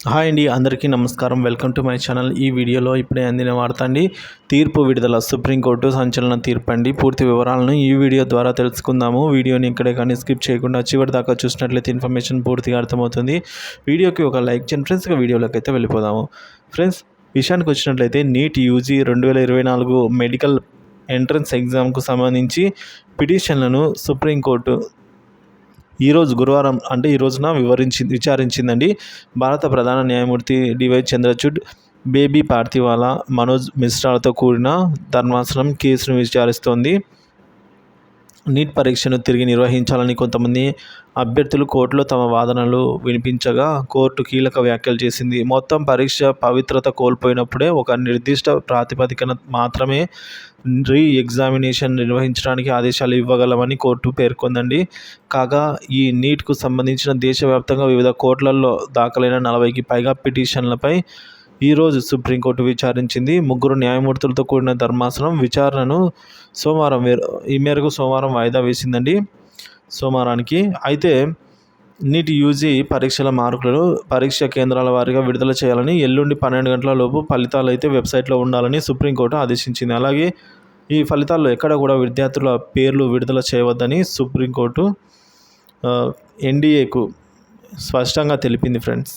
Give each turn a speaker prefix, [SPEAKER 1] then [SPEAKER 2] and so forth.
[SPEAKER 1] Hi అండి, అందరికీ నమస్కారం. Welcome to my channel. ఈ వీడియోలో ఇప్పుడే అందిన వార్త అండి. తీర్పు విడుదల. సుప్రీంకోర్టు సంచలన తీర్పు అండి. పూర్తి వివరాలను ఈ వీడియో ద్వారా తెలుసుకుందాము. వీడియోని ఇక్కడే కానీ స్కిప్ చేయకుండా చివరి దాకా చూసినట్లయితే ఇన్ఫర్మేషన్ పూర్తిగా అర్థమవుతుంది. వీడియోకి ఒక లైక్ చేయండి ఫ్రెండ్స్. వీడియోలోకి అయితే వెళ్ళిపోదాము. ఫ్రెండ్స్, విషయానికి వచ్చినట్లయితే నీట్ యూజీ 2024 మెడికల్ ఎంట్రన్స్ ఎగ్జామ్కు సంబంధించి పిటిషన్లను సుప్రీంకోర్టు ఈరోజు గురువారం అంటే ఈ రోజున విచారించిందండి. భారత ప్రధాన న్యాయమూర్తి డివై చంద్రచూడ్, బేబీ పార్థివాలా, మనోజ్ మిశ్రాలతో కూడిన ధర్మాసనం కేసును విచారిస్తోంది. నీట్ పరీక్షను తిరిగి నిర్వహించాలని కొంతమంది అభ్యర్థులు కోర్టులో తమ వాదనలు వినిపించగా కోర్టు కీలక వ్యాఖ్యలు చేసింది. మొత్తం పరీక్ష పవిత్రత కోల్పోయినప్పుడే ఒక నిర్దిష్ట ప్రాతిపదికన మాత్రమే ఎగ్జామినేషన్ నిర్వహించడానికి ఆదేశాలు ఇవ్వగలమని కోర్టు పేర్కొందండి. కాగా ఈ నీట్కు సంబంధించిన దేశవ్యాప్తంగా వివిధ కోర్టులలో దాఖలైన 40కి పైగా పిటిషన్లపై ఈరోజు సుప్రీంకోర్టు విచారించింది. 3 న్యాయమూర్తులతో కూడిన ధర్మాసనం విచారణను ఈ మేరకు సోమవారం వాయిదా వేసిందండి. సోమవారానికి అయితే నీట్ యూజీ పరీక్షల మార్కులను పరీక్ష కేంద్రాల వారీగా విడుదల చేయాలని, ఎల్లుండి 12 గంటల లోపు ఫలితాలు అయితే వెబ్సైట్లో ఉండాలని సుప్రీంకోర్టు ఆదేశించింది. అలాగే ఈ ఫలితాల్లో ఎక్కడ కూడా విద్యార్థుల పేర్లు విడుదల చేయవద్దని సుప్రీంకోర్టు ఎన్డీఏకు స్పష్టంగా తెలిపింది ఫ్రెండ్స్.